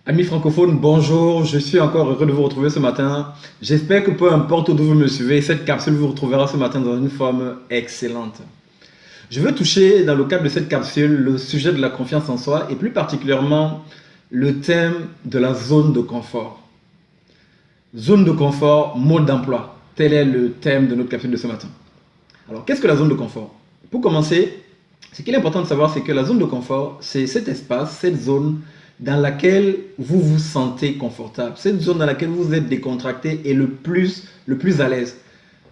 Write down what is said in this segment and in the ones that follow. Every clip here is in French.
Amis francophones, bonjour, je suis encore heureux de vous retrouver ce matin. J'espère que peu importe d'où vous me suivez, cette capsule vous retrouvera ce matin dans une forme excellente. Je veux toucher dans le cadre de cette capsule le sujet de la confiance en soi et plus particulièrement le thème de la zone de confort. Zone de confort, mode d'emploi. Tel est le thème de notre capsule de ce matin. Alors, qu'est-ce que la zone de confort? Pour commencer, ce qu'il est important de savoir, c'est que la zone de confort, c'est cet espace, cette zone dans laquelle vous vous sentez confortable, cette zone dans laquelle vous êtes décontracté et le plus à l'aise.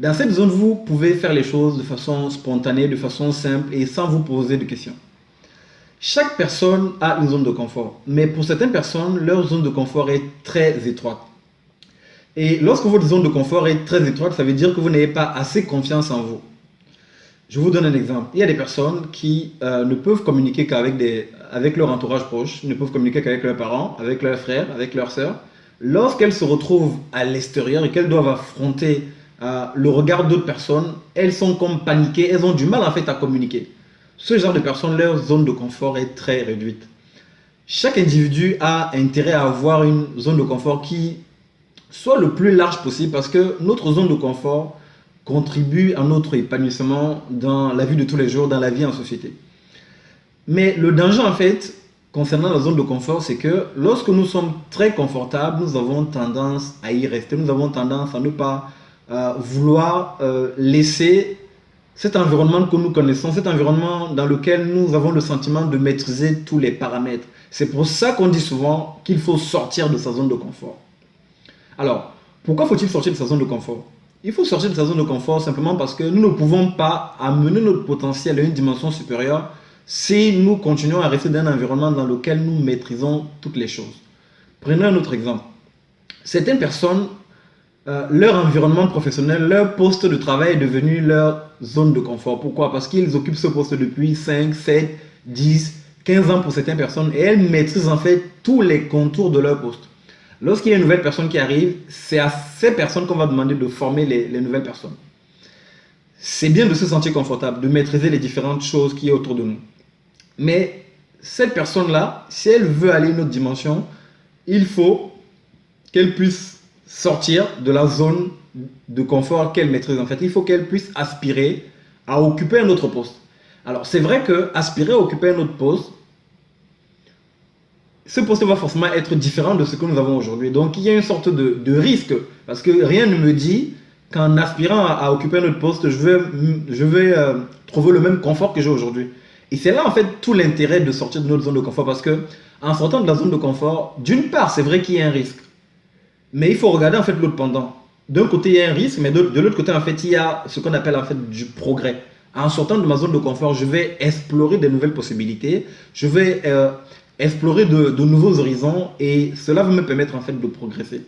Dans cette zone, vous pouvez faire les choses de façon spontanée, de façon simple et sans vous poser de questions. Chaque personne a une zone de confort, mais pour certaines personnes, leur zone de confort est très étroite. Et lorsque votre zone de confort est très étroite, ça veut dire que vous n'avez pas assez confiance en vous. Je vous donne un exemple. Il y a des personnes qui ne peuvent communiquer avec leur entourage proche, ne peuvent communiquer qu'avec leurs parents, avec leurs frères, avec leurs sœurs. Lorsqu'elles se retrouvent à l'extérieur et qu'elles doivent affronter le regard d'autres personnes, elles sont comme paniquées, elles ont du mal en fait à communiquer. Ce genre de personnes, leur zone de confort est très réduite. Chaque individu a intérêt à avoir une zone de confort qui soit le plus large possible parce que notre zone de confort contribue à notre épanouissement dans la vie de tous les jours, dans la vie en société. Mais le danger en fait, concernant la zone de confort, c'est que lorsque nous sommes très confortables, nous avons tendance à y rester, nous avons tendance à ne pas vouloir laisser cet environnement que nous connaissons, cet environnement dans lequel nous avons le sentiment de maîtriser tous les paramètres. C'est pour ça qu'on dit souvent qu'il faut sortir de sa zone de confort. Alors, pourquoi faut-il sortir de sa zone de confort? Il faut sortir de sa zone de confort simplement parce que nous ne pouvons pas amener notre potentiel à une dimension supérieure si nous continuons à rester dans un environnement dans lequel nous maîtrisons toutes les choses. Prenons un autre exemple. Certaines personnes, leur environnement professionnel, leur poste de travail est devenu leur zone de confort. Pourquoi? Parce qu'ils occupent ce poste depuis 5, 7, 10, 15 ans pour certaines personnes et elles maîtrisent en fait tous les contours de leur poste. Lorsqu'il y a une nouvelle personne qui arrive, c'est à ces personnes qu'on va demander de former les nouvelles personnes. C'est bien de se sentir confortable, de maîtriser les différentes choses qui sont autour de nous. Mais cette personne-là, si elle veut aller à une autre dimension, il faut qu'elle puisse sortir de la zone de confort qu'elle maîtrise. En fait, il faut qu'elle puisse aspirer à occuper un autre poste. Alors, c'est vrai qu'aspirer à occuper un autre poste, ce poste va forcément être différent de ce que nous avons aujourd'hui. Donc, il y a une sorte de risque, parce que rien ne me dit qu'en aspirant à occuper un autre poste, je vais trouver le même confort que j'ai aujourd'hui. Et c'est là, en fait, tout l'intérêt de sortir de notre zone de confort, parce que en sortant de la zone de confort, d'une part, c'est vrai qu'il y a un risque, mais il faut regarder, en fait, l'autre pendant. D'un côté, il y a un risque, mais de l'autre côté, en fait, il y a ce qu'on appelle, en fait, du progrès. En sortant de ma zone de confort, je vais explorer de nouvelles possibilités, je vais explorer de nouveaux horizons et cela va me permettre en fait de progresser.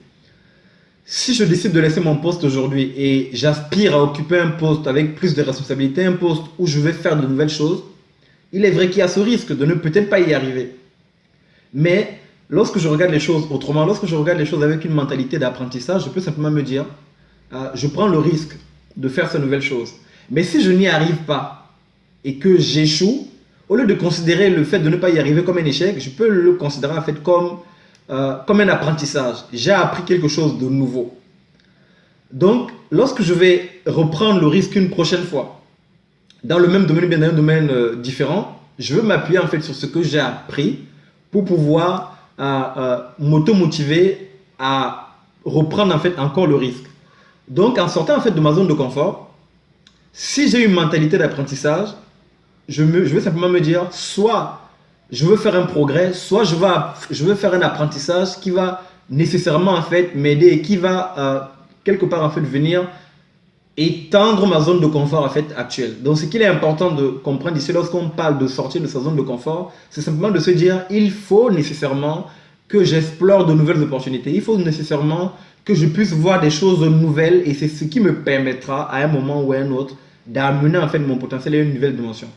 Si je décide de laisser mon poste aujourd'hui et j'aspire à occuper un poste avec plus de responsabilités, un poste où je vais faire de nouvelles choses, il est vrai qu'il y a ce risque de ne peut-être pas y arriver. Mais lorsque je regarde les choses autrement, lorsque je regarde les choses avec une mentalité d'apprentissage, je peux simplement me dire, je prends le risque de faire ces nouvelles choses. Mais si je n'y arrive pas et que j'échoue, au lieu de considérer le fait de ne pas y arriver comme un échec, je peux le considérer en fait comme un apprentissage. J'ai appris quelque chose de nouveau. Donc, lorsque je vais reprendre le risque une prochaine fois, dans le même domaine, bien dans un domaine différent, je veux m'appuyer en fait sur ce que j'ai appris pour pouvoir m'auto-motiver à reprendre en fait encore le risque. Donc, en sortant en fait de ma zone de confort, si j'ai une mentalité d'apprentissage, je vais simplement me dire, soit je veux faire un progrès, soit je veux faire un apprentissage qui va nécessairement en fait m'aider et qui va quelque part en fait venir étendre ma zone de confort en fait actuelle. Donc ce qu'il est important de comprendre ici lorsqu'on parle de sortir de sa zone de confort, c'est simplement de se dire, il faut nécessairement que j'explore de nouvelles opportunités. Il faut nécessairement que je puisse voir des choses nouvelles et c'est ce qui me permettra à un moment ou à un autre d'amener en fait mon potentiel à une nouvelle dimension.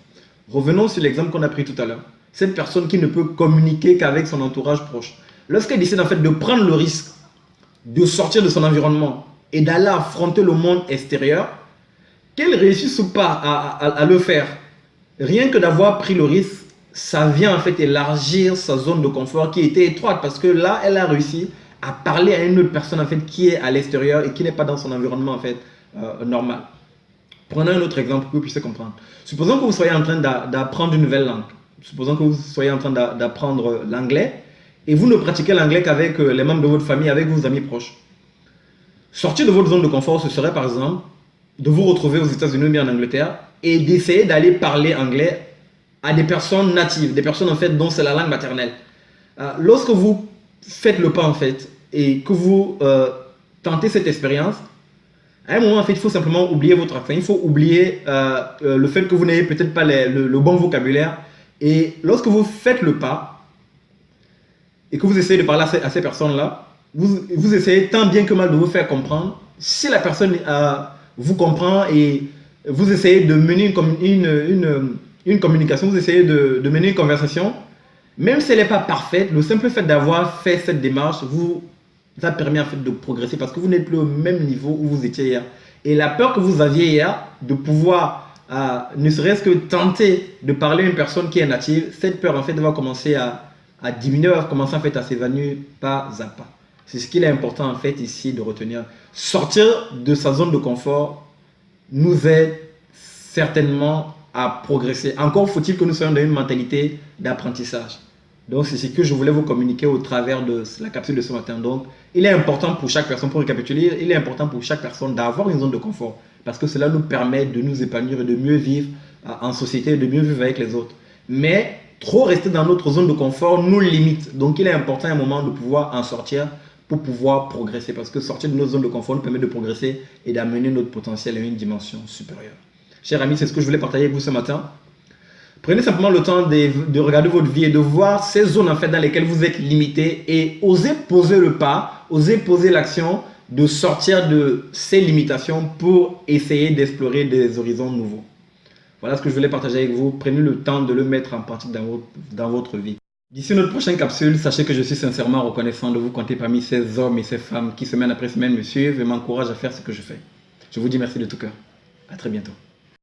Revenons sur l'exemple qu'on a pris tout à l'heure. Cette personne qui ne peut communiquer qu'avec son entourage proche. Lorsqu'elle décide en fait de prendre le risque de sortir de son environnement et d'aller affronter le monde extérieur, qu'elle réussisse ou pas à le faire, rien que d'avoir pris le risque, ça vient en fait élargir sa zone de confort qui était étroite parce que là, elle a réussi à parler à une autre personne en fait qui est à l'extérieur et qui n'est pas dans son environnement en fait normal. Prenons un autre exemple pour que vous puissiez comprendre. Supposons que vous soyez en train d'apprendre une nouvelle langue. Supposons que vous soyez en train d'apprendre l'anglais et vous ne pratiquez l'anglais qu'avec les membres de votre famille, avec vos amis proches. Sortir de votre zone de confort, ce serait par exemple de vous retrouver aux États-Unis ou bien en Angleterre et d'essayer d'aller parler anglais à des personnes natives, des personnes en fait dont c'est la langue maternelle. Lorsque vous faites le pas en fait et que vous tentez cette expérience, à un moment en fait il faut simplement oublier votre accent, il faut oublier le fait que vous n'ayez peut-être pas le bon vocabulaire et lorsque vous faites le pas et que vous essayez de parler à ces personnes-là, vous essayez tant bien que mal de vous faire comprendre. Si la personne vous comprend et vous essayez de mener une communication, vous essayez de mener une conversation, même si elle n'est pas parfaite, le simple fait d'avoir fait cette démarche vous a permis en fait de progresser parce que vous n'êtes plus au même niveau où vous étiez hier. Et la peur que vous aviez hier de pouvoir, ne serait-ce que tenter de parler à une personne qui est native, cette peur en fait va commencer à diminuer, va commencer en fait à s'évanouir pas à pas. C'est ce qu'il est important en fait ici de retenir. Sortir de sa zone de confort nous aide certainement à progresser. Encore faut-il que nous soyons dans une mentalité d'apprentissage. Donc c'est ce que je voulais vous communiquer au travers de la capsule de ce matin. Donc il est important pour chaque personne, pour récapituler, il est important pour chaque personne d'avoir une zone de confort parce que cela nous permet de nous épanouir et de mieux vivre en société, de mieux vivre avec les autres. Mais trop rester dans notre zone de confort nous limite. Donc il est important à un moment de pouvoir en sortir pour pouvoir progresser parce que sortir de notre zone de confort nous permet de progresser et d'amener notre potentiel à une dimension supérieure. Chers amis, c'est ce que je voulais partager avec vous ce matin. Prenez simplement le temps de regarder votre vie et de voir ces zones en fait dans lesquelles vous êtes limité et osez poser le pas, osez poser l'action de sortir de ces limitations pour essayer d'explorer des horizons nouveaux. Voilà ce que je voulais partager avec vous. Prenez le temps de le mettre en pratique dans votre vie. D'ici notre prochaine capsule, sachez que je suis sincèrement reconnaissant de vous compter parmi ces hommes et ces femmes qui semaine après semaine me suivent et m'encouragent à faire ce que je fais. Je vous dis merci de tout cœur. À très bientôt.